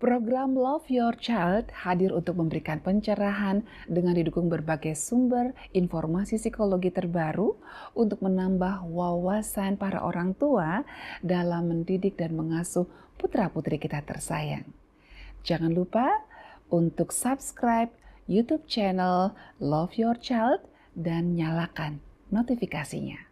Program Love Your Child hadir untuk memberikan pencerahan dengan didukung berbagai sumber informasi psikologi terbaru untuk menambah wawasan para orang tua dalam mendidik dan mengasuh putra-putri kita tersayang. Jangan lupa untuk subscribe YouTube channel Love Your Child dan nyalakan notifikasinya.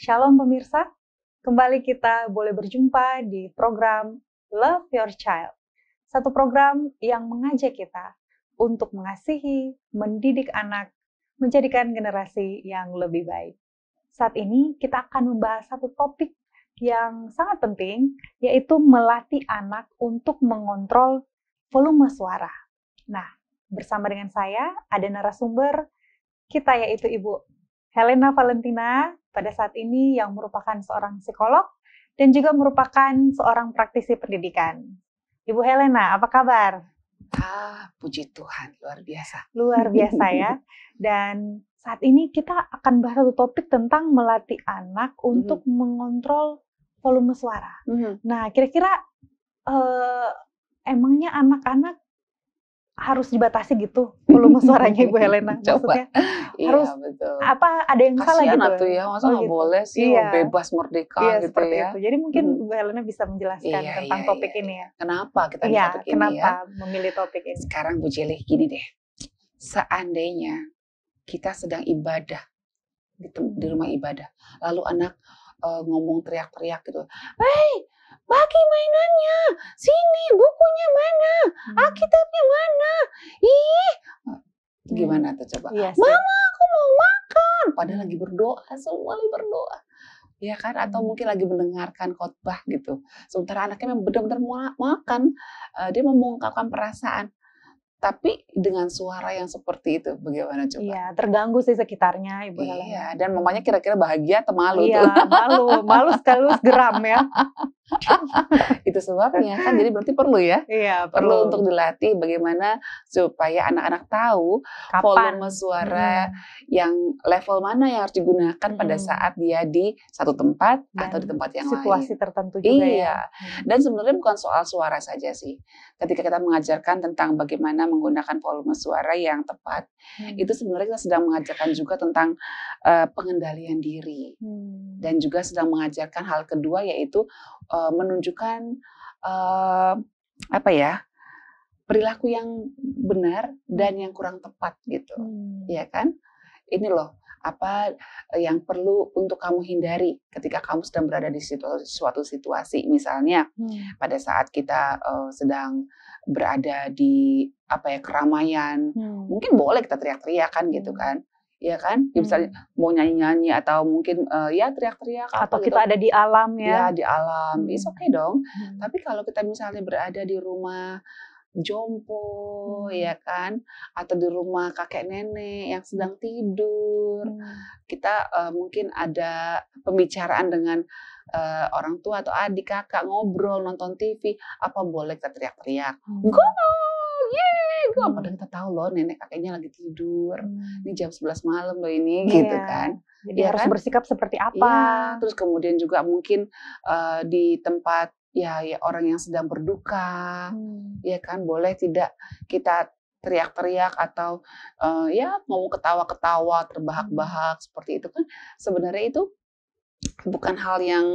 Shalom pemirsa, kembali kita boleh berjumpa di program Love Your Child. Satu program yang mengajak kita untuk mengasihi, mendidik anak, menjadikan generasi yang lebih baik. Saat ini kita akan membahas satu topik yang sangat penting, yaitu melatih anak untuk mengontrol volume suara. Nah, bersama dengan saya ada narasumber kita yaitu Ibu Helena Valentina, pada saat ini yang merupakan seorang psikolog dan juga merupakan seorang praktisi pendidikan. Ibu Helena, apa kabar? Puji Tuhan, luar biasa. Luar biasa ya. Dan saat ini kita akan bahas satu topik tentang melatih anak untuk mengontrol volume suara. Nah, kira-kira emangnya anak-anak harus dibatasi gitu volume suaranya Ibu Helena? Maksudnya harus betul. Apa ada yang salah Kasian gitu? Atuh ya, masa nggak gitu. boleh sih bebas merdeka gitu seperti ya. itu. Jadi mungkin Ibu Helena bisa menjelaskan tentang topik ini ya. Kenapa kita milih topik ini ya? Kenapa memilih topik ini? Sekarang Bu Jelly gini deh, seandainya kita sedang ibadah di rumah ibadah, lalu anak ngomong teriak-teriak gitu, "Hei, bagi mainannya, sini bukunya mana, Alkitabnya mana, ih." Gimana tuh coba? Iya, Mama, aku mau makan. Padahal lagi berdoa, semua lagi berdoa. Ya kan? Atau mungkin lagi mendengarkan khotbah gitu. Sementara anaknya memang benar-benar mau makan. Dia mau mengungkapkan perasaan. Tapi dengan suara yang seperti itu, bagaimana coba? Iya, terganggu sih sekitarnya Ibu Helena. Iya, dan mamanya kira-kira bahagia atau malu tuh? Iya, malu sekaligus geram ya. Itu sebabnya kan, jadi berarti perlu ya. Iya, perlu untuk dilatih bagaimana supaya anak-anak tahu volume suara yang level mana yang harus digunakan pada saat dia di satu tempat dan atau di tempat yang situasi lain. tertentu juga ya. Dan sebenarnya bukan soal suara saja sih. Ketika kita mengajarkan tentang bagaimana menggunakan volume suara yang tepat, itu sebenarnya kita sedang mengajarkan juga tentang pengendalian diri. Dan juga sedang mengajarkan hal kedua, yaitu menunjukkan perilaku yang benar dan yang kurang tepat gitu, ya kan? Ini loh apa yang perlu untuk kamu hindari ketika kamu sedang berada di suatu situasi, misalnya pada saat kita sedang berada di keramaian, mungkin boleh kita teriak-teriak kan gitu kan. Ya kan, ya misalnya mau nyanyi-nyanyi atau mungkin ya teriak-teriak atau gitu. Kita ada di alam ya. Ya di alam, it's okay dong. Tapi kalau kita misalnya berada di rumah jompo, ya kan, atau di rumah kakek nenek yang sedang tidur, kita mungkin ada pembicaraan dengan orang tua atau adik kakak, ngobrol, nonton TV, apa boleh kita teriak-teriak? Padahal kita tahu loh nenek kakeknya lagi tidur, ini jam 11 malam loh ini, gitu kan. Jadi harus bersikap seperti apa? Ya, terus kemudian juga mungkin di tempat ya orang yang sedang berduka, ya kan, boleh tidak kita teriak-teriak atau ngomong ketawa-ketawa, terbahak-bahak seperti itu kan. Sebenarnya itu bukan hal yang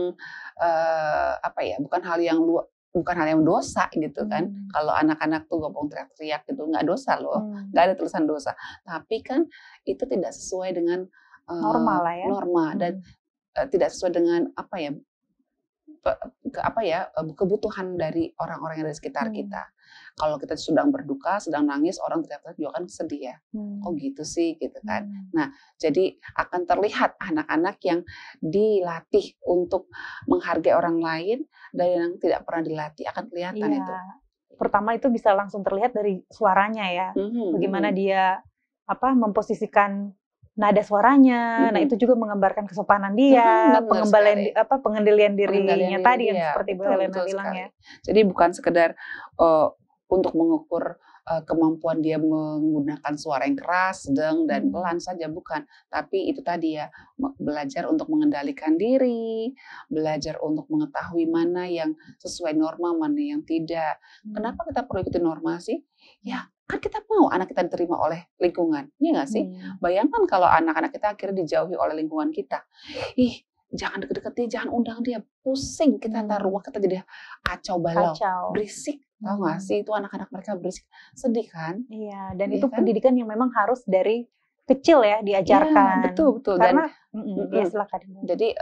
bukan hal yang dosa gitu kan. Kalau anak-anak tuh ngomong teriak-teriak gitu nggak dosa loh, nggak ada tulisan dosa. Tapi kan itu tidak sesuai dengan norma lah ya. Norma dan tidak sesuai dengan kebutuhan dari orang-orang yang ada di sekitar kita. Kalau kita sedang berduka, sedang nangis, orang teriak-teriak juga kan sedih ya. Kok gitu sih gitu kan. Nah, jadi akan terlihat anak-anak yang dilatih untuk menghargai orang lain dan yang tidak pernah dilatih akan kelihatan itu. Pertama itu bisa langsung terlihat dari suaranya ya. Bagaimana dia memposisikan nada suaranya. Nah, itu juga menggambarkan kesopanan dia, pengendalian dirinya tadi yang seperti Bu Helena bilang ya. Jadi bukan sekedar untuk mengukur kemampuan dia menggunakan suara yang keras, sedang, dan pelan saja, bukan. Tapi itu tadi ya, belajar untuk mengendalikan diri, belajar untuk mengetahui mana yang sesuai norma, mana yang tidak. Kenapa kita perlu ikuti norma sih? Ya, kan kita mau anak kita diterima oleh lingkungan, iya nggak sih? Bayangkan kalau anak-anak kita akhirnya dijauhi oleh lingkungan kita. Jangan deket-deket dia, jangan undang dia, pusing kita, ntar rumah kita jadi kacau balau, berisik. Tahu nggak sih, itu anak-anak mereka berisik, sedih kan? Iya, dan itu kan? Pendidikan yang memang harus dari kecil ya diajarkan. Ya, betul. Karena, silakan. Jadi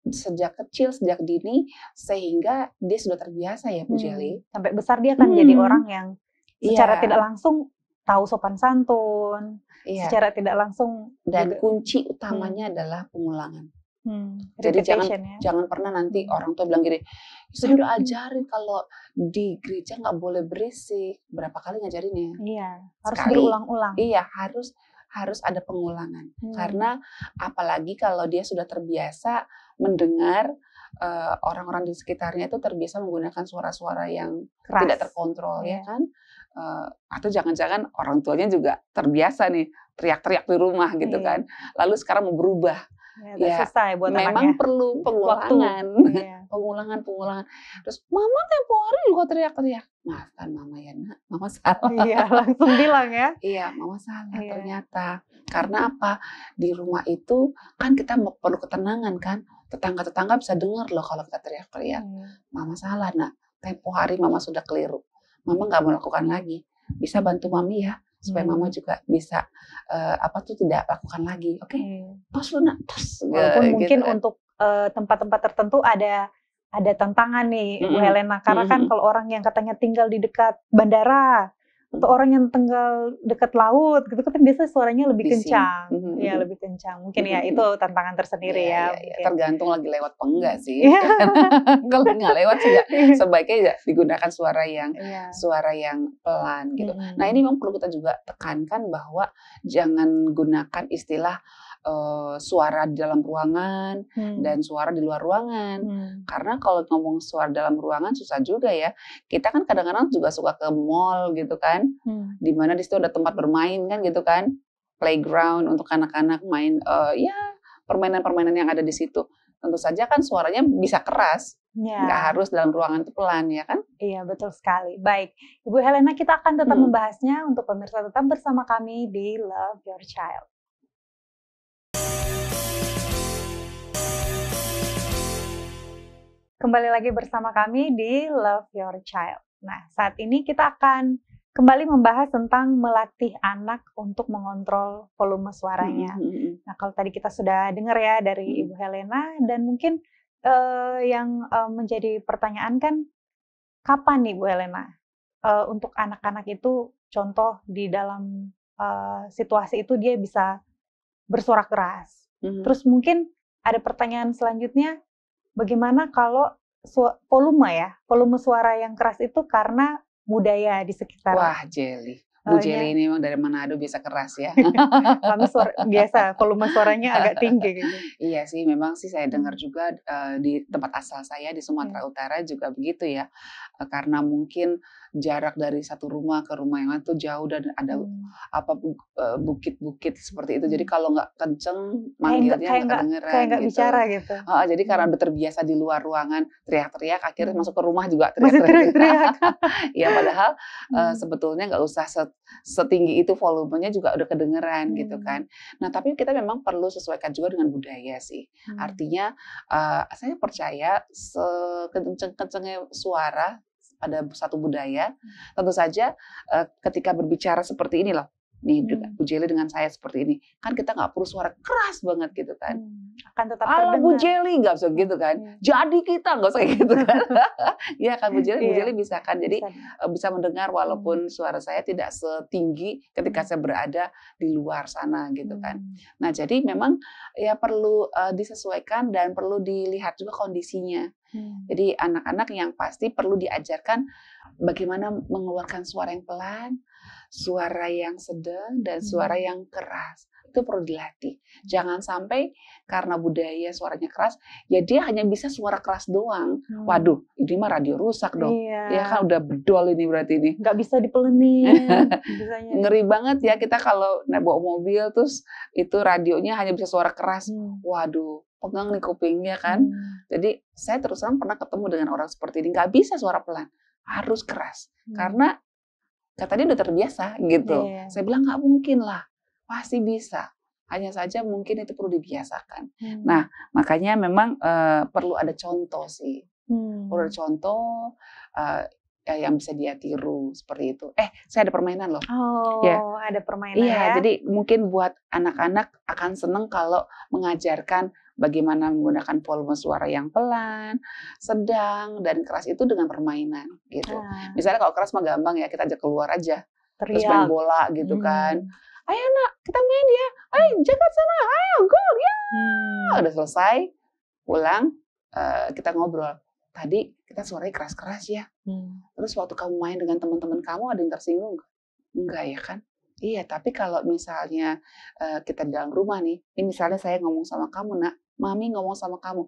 sejak kecil, sejak dini, sehingga dia sudah terbiasa ya, Bu Jelly. Sampai besar dia akan jadi orang yang secara tidak langsung tahu sopan santun, secara tidak langsung. Dan kunci utamanya adalah pengulangan. Jadi jangan pernah nanti orang tua bilang gini, saya udah ajarin kalau di gereja nggak boleh berisik. Berapa kali ngajarinnya? Iya, harus berulang-ulang. Iya, harus ada pengulangan. Karena apalagi kalau dia sudah terbiasa mendengar orang-orang di sekitarnya itu terbiasa menggunakan suara-suara yang keras, tidak terkontrol, ya kan? Atau jangan-jangan orang tuanya juga terbiasa nih teriak-teriak di rumah gitu kan. Lalu sekarang mau berubah. Ya, susah ya buat memang perlu pengulangan. pengulangan. Terus mama tempo hari juga teriak-teriak. Maafkan mama ya nak, mama salah. Iya, langsung bilang ya. Iya, mama salah ternyata. Karena apa? Di rumah itu kan kita perlu ketenangan kan. Tetangga-tetangga bisa dengar loh kalau kita teriak-teriak. Mama salah nak, tempo hari mama sudah keliru. Mama nggak melakukan lagi. Bisa bantu mami ya, supaya mama juga bisa tidak lakukan lagi. Oke? Tos lu nak, tos. Walaupun mungkin kan. Untuk tempat-tempat tertentu ada tantangan nih, Bu Helena. Karena kan kalau orang yang katanya tinggal di dekat bandara atau orang yang tinggal dekat laut gitu kan biasanya suaranya lebih kencang. Ya, lebih kencang. Mungkin ya itu tantangan tersendiri ya. Tergantung lagi lewat apa enggak sih. Kalau nggak lewat sih sebaiknya digunakan suara yang pelan gitu. Nah, ini memang perlu kita juga tekankan bahwa jangan gunakan istilah suara di dalam ruangan dan suara di luar ruangan. Karena kalau ngomong suara dalam ruangan susah juga ya. Kita kan kadang-kadang juga suka ke mall gitu kan. Di mana di situ ada tempat bermain kan gitu kan. Playground untuk anak-anak main permainan-permainan yang ada di situ. Tentu saja kan suaranya bisa keras. Nggak harus dalam ruangan itu pelan ya kan? Iya, betul sekali. Baik, Ibu Helena, kita akan tetap membahasnya. Untuk pemirsa tetap bersama kami di Love Your Child. Kembali lagi bersama kami di Love Your Child. Nah, saat ini kita akan kembali membahas tentang melatih anak untuk mengontrol volume suaranya. Nah, kalau tadi kita sudah dengar ya dari Ibu Helena, dan mungkin yang menjadi pertanyaan kan, kapan nih Bu Helena untuk anak-anak itu contoh di dalam situasi itu dia bisa bersuara keras. Terus mungkin ada pertanyaan selanjutnya, bagaimana kalau volume suara yang keras itu karena budaya di sekitar? Wah, Jelly. Bu Jelly ini memang dari Manado biasa keras ya. Kami biasa volume suaranya agak tinggi gitu. Iya sih, memang sih saya dengar juga di tempat asal saya di Sumatera Utara juga begitu ya. Karena mungkin jarak dari satu rumah ke rumah yang lain tuh jauh dan ada bukit-bukit seperti itu. Jadi kalau nggak kenceng manggilnya nggak kedengeran. Kayak nggak gitu. Bicara gitu. Jadi karena udah terbiasa di luar ruangan teriak-teriak, akhirnya masuk ke rumah juga teriak-teriak. Ya padahal sebetulnya nggak usah setinggi itu, volumenya juga udah kedengeran gitu kan. Nah tapi kita memang perlu sesuaikan juga dengan budaya sih. Artinya saya percaya sekenceng-kencengnya suara pada satu budaya, tentu saja ketika berbicara seperti ini loh, Nih Bu Jelly dengan saya seperti ini, kan kita nggak perlu suara keras banget gitu kan. Akan tetap Ala Bu terdengar. Jelly nggak usah gitu kan. Jadi kita nggak usah gitu kan. Iya kan Bu Jelly, Bu Iya. Jelly bisa kan. Jadi bisa mendengar walaupun suara saya tidak setinggi ketika saya berada di luar sana gitu kan. Nah jadi memang ya perlu disesuaikan dan perlu dilihat juga kondisinya. Jadi anak-anak yang pasti perlu diajarkan bagaimana mengeluarkan suara yang pelan, suara yang sedang, dan suara yang keras. Itu perlu dilatih. Jangan sampai karena budaya suaranya keras, ya dia hanya bisa suara keras doang. Waduh, ini mah radio rusak dong. Iya. Ya kan udah bedol ini berarti ini. Nggak bisa dipelenin. Ngeri banget ya kita kalau bawa mobil terus itu radionya hanya bisa suara keras. Waduh, pegang nih kupingnya kan. Jadi saya terus terang pernah ketemu dengan orang seperti ini. Nggak bisa suara pelan, harus keras. Karena katanya udah terbiasa gitu. Saya bilang nggak mungkin lah, pasti bisa. Hanya saja mungkin itu perlu dibiasakan. Nah, makanya memang perlu ada contoh sih. Perlu ada contoh yang bisa dia tiru seperti itu. Saya ada permainan loh. Ada permainan ya. ya. Jadi mungkin buat anak-anak akan seneng kalau mengajarkan bagaimana menggunakan volume suara yang pelan, sedang, dan keras itu dengan permainan gitu. Misalnya kalau keras mah gampang ya, kita ajak keluar aja. Terus main bola gitu kan. Ayo nak, kita main ya. Ayo jaga sana, ayo gol ya. Udah selesai, pulang, kita ngobrol. Tadi kita suaranya keras-keras ya. Terus waktu kamu main dengan teman-teman kamu ada yang tersinggung nggak? Enggak ya kan? Iya, tapi kalau misalnya kita di dalam rumah nih, ini misalnya saya ngomong sama kamu nak, mami ngomong sama kamu,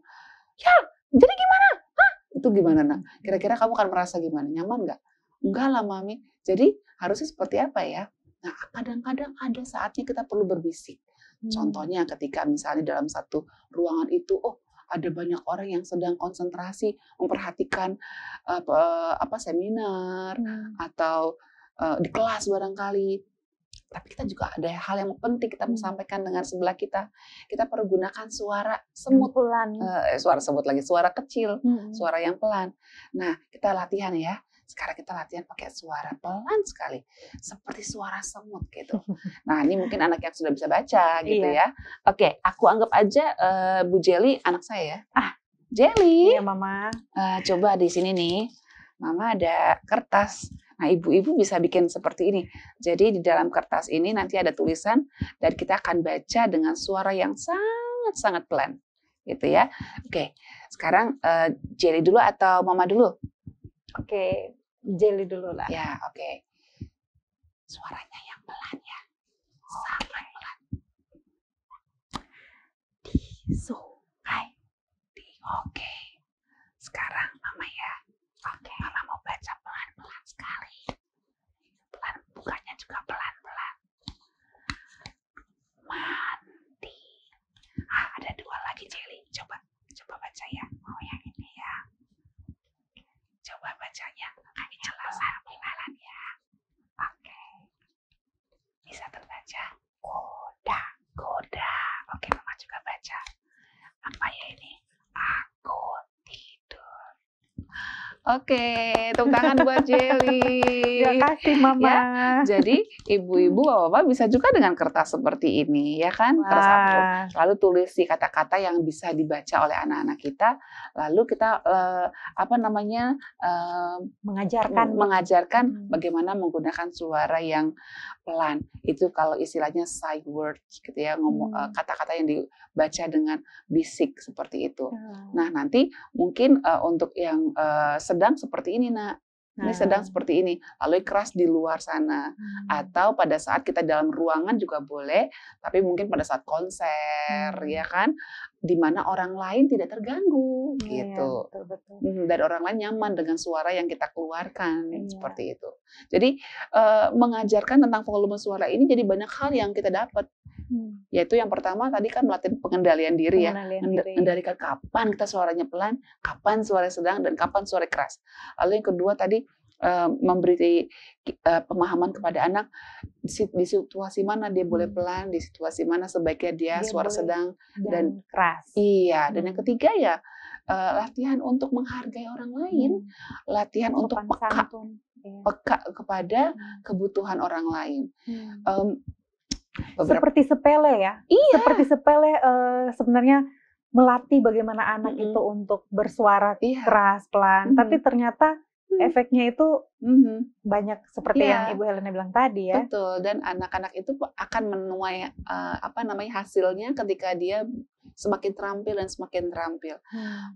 ya jadi gimana? Hah? Itu gimana nak? Kira-kira kamu akan merasa gimana? Nyaman nggak? Enggak lah mami. Jadi harusnya seperti apa ya? Nah kadang-kadang ada saatnya kita perlu berbisik. Contohnya ketika misalnya dalam satu ruangan itu, ada banyak orang yang sedang konsentrasi memperhatikan seminar atau di kelas barangkali. Tapi kita juga ada hal yang penting kita mau sampaikan dengan sebelah kita. Kita perlu gunakan suara semut pelan. Suara semut lagi, suara kecil, suara yang pelan. Nah, kita latihan ya. Sekarang kita latihan pakai suara pelan sekali, seperti suara semut gitu. Nah, ini mungkin anak yang sudah bisa baca gitu ya. Oke, aku anggap aja Bu Jelly anak saya ya. Jelly. Iya, Mama. Coba di sini nih, Mama ada kertas. Nah, ibu-ibu bisa bikin seperti ini. Jadi di dalam kertas ini nanti ada tulisan dan kita akan baca dengan suara yang sangat-sangat pelan. Gitu ya. Oke, sekarang Jelly dulu atau Mama dulu? Oke, Jelly dulu lah. Ya, oke. Suaranya yang pelan ya. Sangat pelan. Di sungai. Oke. Sekarang Mama ya. Oke, Mama mau baca pelan-pelan sekali. Pelan, bukanya juga pelan-pelan. Mandi. Ada dua lagi Jelly. Coba baca ya. Oh yang ini ya. Coba bacanya. Kayaknya pelan-pelan ya. Oke. Bisa terbaca. Goda. Oke, Mama juga baca. Apa ya ini? Aku tidur. Oke, tepuk tangan buat Jelly. Terima kasih Mama. Ya, jadi ibu-ibu, bapak-bapak bisa juga dengan kertas seperti ini, ya kan? Kertas lalu tulisi kata-kata yang bisa dibaca oleh anak-anak kita. Lalu kita mengajarkan bagaimana menggunakan suara yang pelan. Itu kalau istilahnya sight words, gitu ya, kata-kata yang dibaca dengan bisik seperti itu. Nah, nanti mungkin untuk yang sedang seperti ini, Nak. Ini sedang seperti ini, lalu keras di luar sana. Atau pada saat kita dalam ruangan juga boleh, tapi mungkin pada saat konser, ya kan, di mana orang lain tidak terganggu, gitu. Ya, betul. Dan orang lain nyaman dengan suara yang kita keluarkan, seperti itu. Jadi mengajarkan tentang volume suara ini jadi banyak hal yang kita dapat. Yaitu yang pertama tadi kan melatih pengendalian diri ya. Mengendalikan kapan kita suaranya pelan, kapan suara sedang, dan kapan suara keras. Lalu yang kedua tadi memberi pemahaman kepada anak di situasi mana dia boleh pelan, di situasi mana sebaiknya dia suara sedang dan keras. Iya, dan yang ketiga ya latihan untuk menghargai orang lain, latihan untuk peka. peka kepada kebutuhan orang lain. Seperti sepele ya. Iya. Seperti sepele sebenarnya melatih bagaimana anak itu untuk bersuara keras, pelan. Tapi ternyata efeknya itu banyak seperti yang Ibu Helena bilang tadi ya. Betul. Dan anak-anak itu akan menuai hasilnya ketika dia semakin terampil dan semakin terampil.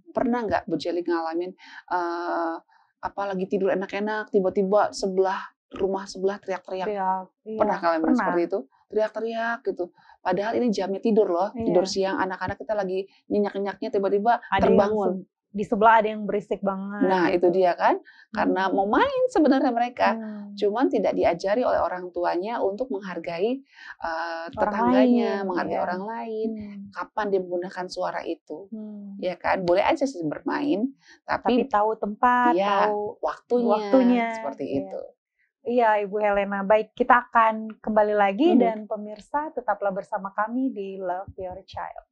Pernah nggak Bu Jeli ngalamin lagi tidur enak-enak, tiba-tiba rumah sebelah teriak-teriak? Pernah kalian seperti itu? Teriak-teriak gitu. Padahal ini jamnya tidur loh, tidur siang, anak-anak kita lagi nyenyak-nyenyaknya tiba-tiba terbangun. Di sebelah ada yang berisik banget. Nah itu dia kan, karena mau main sebenarnya mereka, cuman tidak diajari oleh orang tuanya untuk menghargai tetangganya, menghargai orang lain, kapan dia menggunakan suara itu, ya kan? Boleh aja sih bermain, tapi tahu tempat, tahu waktunya seperti itu. Iya, Ibu Helena. Baik, kita akan kembali lagi dan pemirsa tetaplah bersama kami di Love Your Child.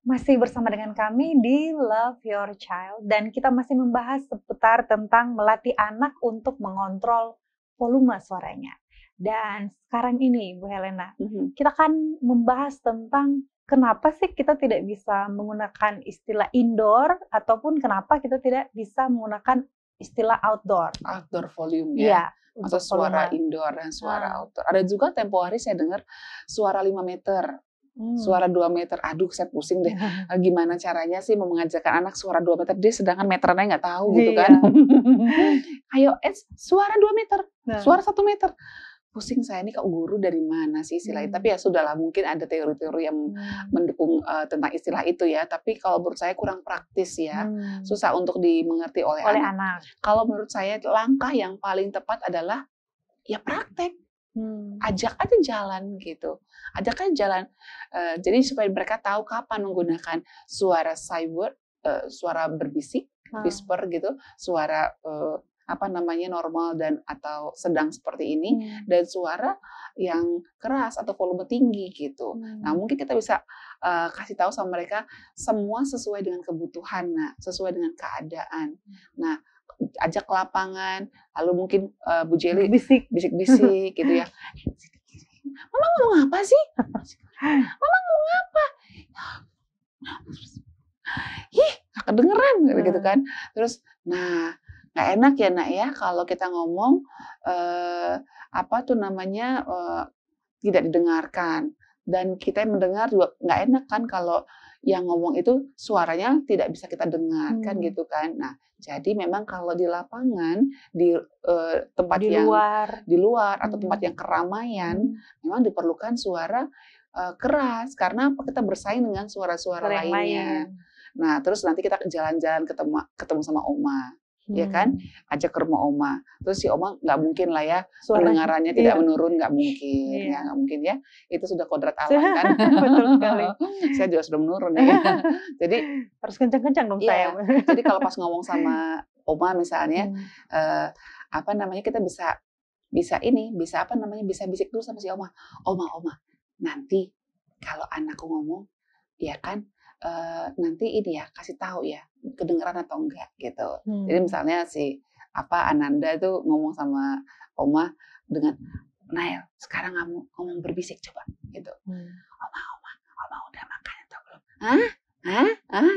Masih bersama dengan kami di Love Your Child dan kita masih membahas seputar tentang melatih anak untuk mengontrol volume suaranya. Dan sekarang ini, Ibu Helena, kita akan membahas tentang kenapa sih kita tidak bisa menggunakan istilah indoor ataupun kenapa kita tidak bisa menggunakan istilah outdoor. Outdoor volume ya. Atau suara indoor dan suara outdoor. Ada juga tempo hari saya dengar suara 5 meter. Suara 2 meter, aduh saya pusing deh. Gimana caranya sih mengajarkan anak suara 2 meter, dia sedangkan meterannya nggak tahu gitu kan. Ayo, suara 2 meter, suara 1 meter. Pusing saya, ini kok guru dari mana sih istilahnya. Tapi ya sudahlah, mungkin ada teori-teori yang mendukung tentang istilah itu ya. Tapi kalau menurut saya kurang praktis ya. Susah untuk dimengerti oleh anak. Kalau menurut saya langkah yang paling tepat adalah ya praktek. Ajak aja jalan gitu. Ajak aja jalan. Jadi supaya mereka tahu kapan menggunakan suara cyber, suara berbisik, whisper gitu, suara normal dan atau sedang seperti ini, dan suara yang keras atau volume tinggi gitu. Nah mungkin kita bisa kasih tahu sama mereka semua sesuai dengan kebutuhan, sesuai dengan keadaan. Nah ajak ke lapangan, lalu mungkin Bu Jeli bisik-bisik gitu ya. Mama ngomong apa sih? Mama ngomong apa? Ih, gak kedengeran gitu kan. Terus, nggak enak ya nak ya kalau kita ngomong tidak didengarkan, dan kita yang mendengar juga nggak enak kan kalau yang ngomong itu suaranya tidak bisa kita dengar kan gitu kan. Nah jadi memang kalau di lapangan di tempat di luar atau tempat yang keramaian memang diperlukan suara keras karena kita bersaing dengan suara-suara lainnya. Nah terus nanti kita jalan-jalan ketemu sama oma. Ya kan, ajak ke rumah oma. Terus si oma nggak mungkin lah ya pendengarannya tidak menurun, nggak mungkin, ya nggak mungkin ya. Itu sudah kodrat alam kan. Betul sekali. Saya juga sudah menurun ya. Jadi harus kencang-kencang dong saya. Jadi kalau pas ngomong sama oma misalnya, kita bisa bisik dulu sama si oma. Oma, nanti kalau anakku ngomong, ya kan. Nanti ini ya kasih tahu ya kedengeran atau enggak gitu. Jadi misalnya si Ananda itu ngomong sama oma dengan Nael, sekarang kamu ngomong berbisik coba gitu. Oma udah makan atau belum?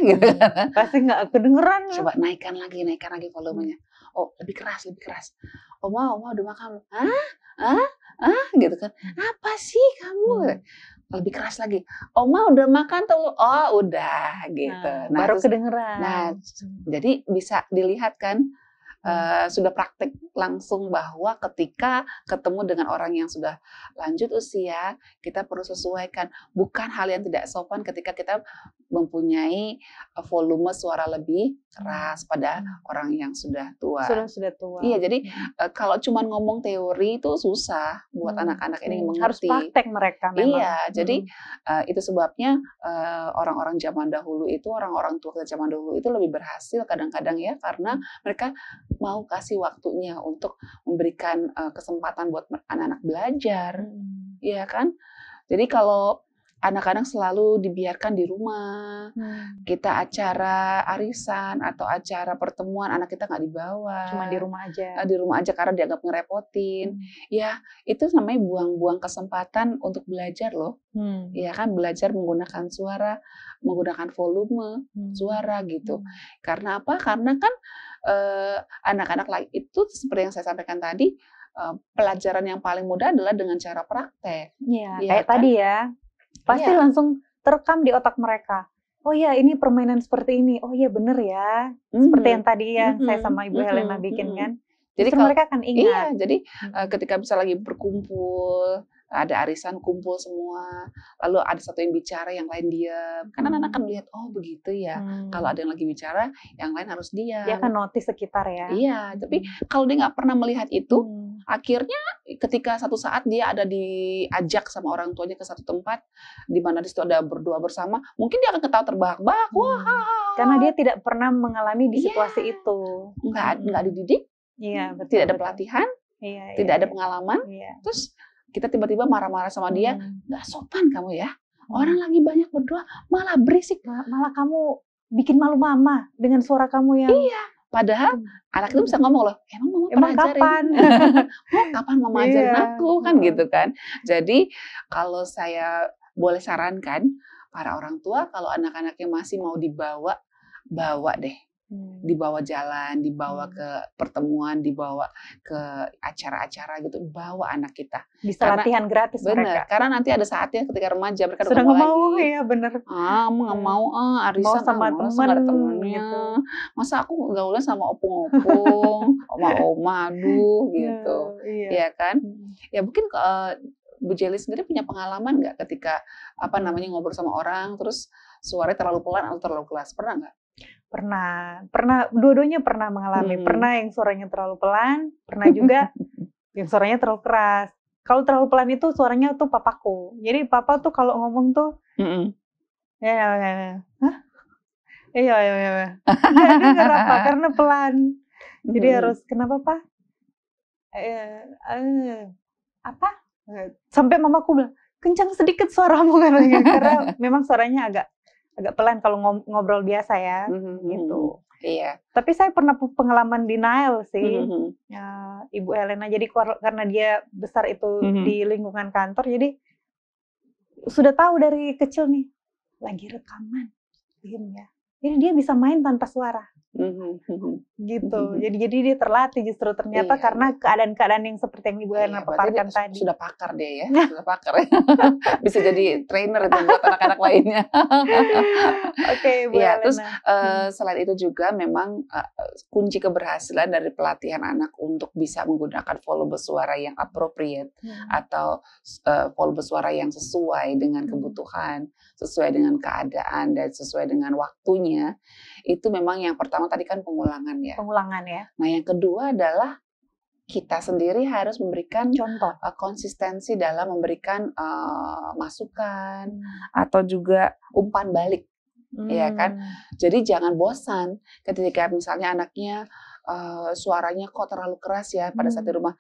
Gitu. Pasti nggak kedengeran. Coba naikkan lagi volumenya. Oh lebih keras. Oma udah makan belum? Gitu kan. Apa sih kamu? Lebih keras lagi. Oma udah makan tuh. Oh, udah gitu. Nah, baru kedengeran. Nah, jadi bisa dilihat kan sudah praktek langsung bahwa ketika ketemu dengan orang yang sudah lanjut usia, kita perlu sesuaikan. Bukan hal yang tidak sopan ketika kita mempunyai volume suara lebih keras pada orang yang sudah tua. Sudah tua. Iya, jadi kalau cuma ngomong teori itu susah buat anak-anak ini mengerti. Harus praktek mereka memang. Iya, jadi itu sebabnya orang-orang zaman dahulu itu, orang-orang tua kita zaman dahulu itu lebih berhasil kadang-kadang ya, karena mereka mau kasih waktunya untuk memberikan kesempatan buat anak-anak belajar, ya kan? Jadi kalau anak-anak selalu dibiarkan di rumah. Kita acara arisan atau acara pertemuan, anak kita nggak dibawa. Cuma di rumah aja. Di rumah aja karena dianggap ngerepotin. Ya, itu namanya buang-buang kesempatan untuk belajar loh. Ya kan, belajar menggunakan suara, menggunakan volume suara gitu. Karena apa? Karena kan anak-anak lain itu seperti yang saya sampaikan tadi, pelajaran yang paling mudah adalah dengan cara praktek. Iya, Ya kayak kan? tadi ya. Pasti Iya. langsung terekam di otak mereka. Oh ya, ini permainan seperti ini. Oh iya, bener ya. Seperti yang tadi yang saya sama Ibu Helena bikin kan. Jadi Justru mereka akan ingat. Iya, jadi ketika bisa lagi berkumpul, ada arisan kumpul semua, lalu ada satu yang bicara, yang lain diam. Karena anak akan melihat, oh begitu ya. Kalau ada yang lagi bicara, yang lain harus diam. Dia akan notice sekitar ya. Iya, tapi kalau dia nggak pernah melihat itu, akhirnya ketika satu saat dia ada diajak sama orang tuanya ke satu tempat, di mana di situ ada berdoa bersama, mungkin dia akan ketawa terbahak-bahak. Karena dia tidak pernah mengalami di situasi itu. Nggak dididik. Iya, betul. Tidak ada pelatihan, tidak ada pengalaman. Terus kita tiba-tiba marah-marah sama dia, nggak sopan kamu ya. Orang lagi banyak berdoa, malah berisik. Malah kamu bikin malu mama dengan suara kamu yang... Iya, padahal anak itu bisa ngomong loh, emang mama pernah ajarin? Kapan? Kapan mama ajarin aku? Kan gitu kan. Jadi kalau saya boleh sarankan, para orang tua kalau anak-anaknya masih mau dibawa, bawa deh. Dibawa jalan, dibawa ke pertemuan, dibawa ke acara-acara gitu, bawa anak kita. Bisa latihan gratis mereka. Karena nanti ada saatnya ketika remaja mereka sudah nggak mau lagi. Ya bener. Nggak mau arisan mau sama temen gitu. Masa aku gaulnya sama opung-opung, oma-oma, aduh gitu. Iya kan? Ya mungkin Bu Jelly sendiri punya pengalaman nggak ketika ngobrol sama orang terus suaranya terlalu pelan atau terlalu keras, pernah nggak? Pernah, dua-duanya pernah mengalami. Pernah yang suaranya terlalu pelan, pernah juga yang suaranya terlalu keras. Kalau terlalu pelan itu suaranya tuh papaku. Jadi papa tuh kalau ngomong tuh, iya, dengar apa? Karena pelan. Jadi harus kenapa pak? Apa? Sampai mamaku bilang kencang sedikit suaramu katanya. Karena memang suaranya agak pelan kalau ngobrol biasa ya, gitu. Iya. Tapi saya pernah pengalaman denial sih, Ibu Helena. Jadi karena dia besar itu di lingkungan kantor, jadi sudah tahu dari kecil nih, lagi rekaman, diem ya. Jadi dia bisa main tanpa suara. Gitu. Jadi dia terlatih justru ternyata karena keadaan-keadaan yang seperti yang Ibu Helena paparkan tadi. Sudah pakar dia ya, sudah pakar. Bisa jadi trainer itu buat anak-anak lainnya. Oke, Bu Helena. Terus selain itu juga memang kunci keberhasilan dari pelatihan anak untuk bisa menggunakan volume suara yang appropriate atau volume suara yang sesuai dengan kebutuhan, sesuai dengan keadaan dan sesuai dengan waktunya. Itu memang yang pertama tadi kan pengulangan ya. Pengulangan ya. Nah yang kedua adalah kita sendiri harus memberikan contoh, konsistensi dalam memberikan masukan atau juga umpan balik, ya kan. Jadi jangan bosan ketika misalnya anaknya suaranya kok terlalu keras ya pada saat di rumah.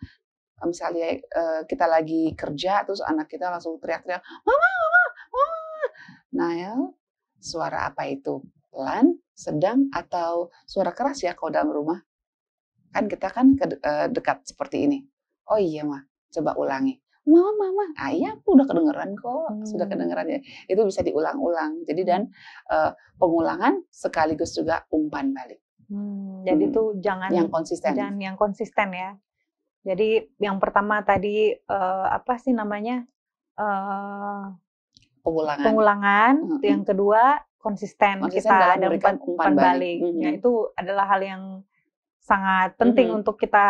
Misalnya kita lagi kerja terus anak kita langsung teriak-teriak, mama. Nah ya, suara apa itu? Pelan, sedang, atau suara keras ya kalau dalam rumah? Kan kita kan dekat seperti ini. Oh iya mah, coba ulangi. Mama. Iya aku udah kedengeran kok, sudah kedengeran ya. Itu bisa diulang-ulang. Jadi dan pengulangan sekaligus juga umpan balik. Jadi itu jangan yang konsisten. Jangan yang konsisten ya. Jadi yang pertama tadi apa sih namanya? Pengulangan. Yang kedua konsisten kita ada umpan balik. Ya, itu adalah hal yang sangat penting untuk kita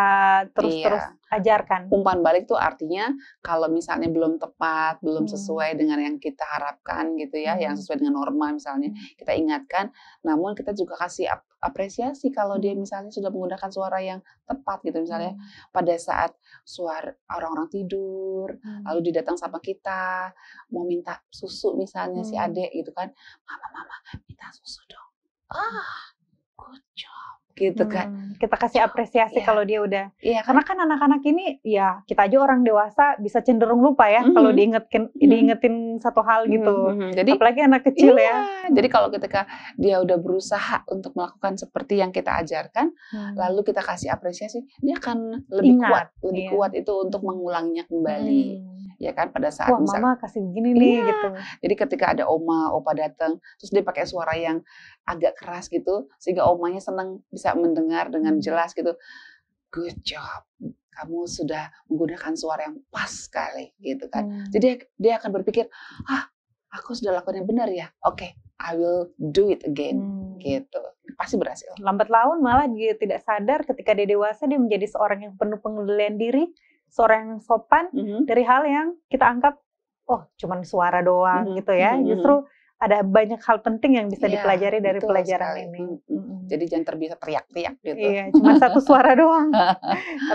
terus ajarkan. Umpan balik tuh artinya kalau misalnya belum tepat, belum sesuai dengan yang kita harapkan gitu ya, yang sesuai dengan norma misalnya, kita ingatkan, namun kita juga kasih apresiasi kalau dia misalnya sudah menggunakan suara yang tepat gitu, misalnya pada saat suara orang-orang tidur, lalu dia datang sama kita, mau minta susu misalnya si adik gitu kan, mama minta susu dong. Good job. gitu kan. Kita kasih apresiasi Iya. kalau dia udah. Iya kan? Karena kan anak-anak ini ya kita aja orang dewasa bisa cenderung lupa ya kalau diingetin satu hal gitu. Jadi Apalagi anak kecil iya, jadi kalau ketika dia udah berusaha untuk melakukan seperti yang kita ajarkan, lalu kita kasih apresiasi, dia akan lebih kuat itu untuk mengulanginya kembali. Ya kan, pada saat wah mama kasih begini nih gitu. Jadi ketika ada oma, opa datang, terus dia pakai suara yang agak keras gitu, sehingga omanya senang bisa mendengar dengan jelas gitu. Good job, kamu sudah menggunakan suara yang pas sekali gitu kan. Jadi dia akan berpikir, aku sudah lakukan yang benar ya. Oke, I will do it again gitu. Pasti berhasil. Lambat laun malah dia tidak sadar ketika dia dewasa dia menjadi seorang yang penuh pengendalian diri, seorang yang sopan dari hal yang kita anggap cuman suara doang gitu ya. Justru ada banyak hal penting yang bisa dipelajari dari pelajaran ini. Jadi jangan terbiasa teriak-teriak gitu. Iya, cuma satu suara doang.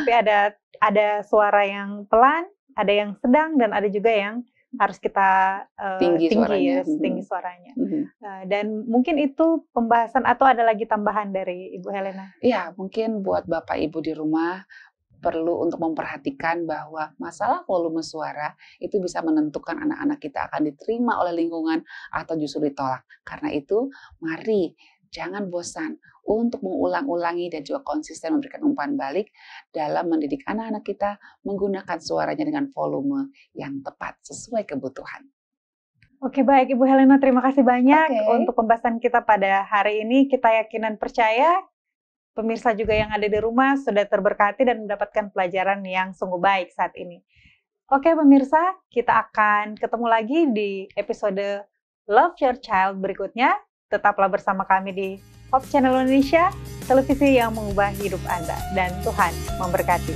Tapi ada suara yang pelan, ada yang sedang, dan ada juga yang harus kita tinggi suaranya. Dan mungkin itu pembahasan atau ada lagi tambahan dari Ibu Helena? Iya, mungkin buat Bapak Ibu di rumah perlu untuk memperhatikan bahwa masalah volume suara itu bisa menentukan anak-anak kita akan diterima oleh lingkungan atau justru ditolak. Karena itu, mari jangan bosan untuk mengulang-ulangi dan juga konsisten memberikan umpan balik dalam mendidik anak-anak kita menggunakan suaranya dengan volume yang tepat sesuai kebutuhan. Oke, baik Ibu Helena, terima kasih banyak untuk pembahasan kita pada hari ini. Kita yakin dan percaya pemirsa juga yang ada di rumah sudah terberkati dan mendapatkan pelajaran yang sungguh baik saat ini. Oke pemirsa, kita akan ketemu lagi di episode Love Your Child berikutnya. Tetaplah bersama kami di Hope Channel Indonesia, televisi yang mengubah hidup Anda. Dan Tuhan memberkati.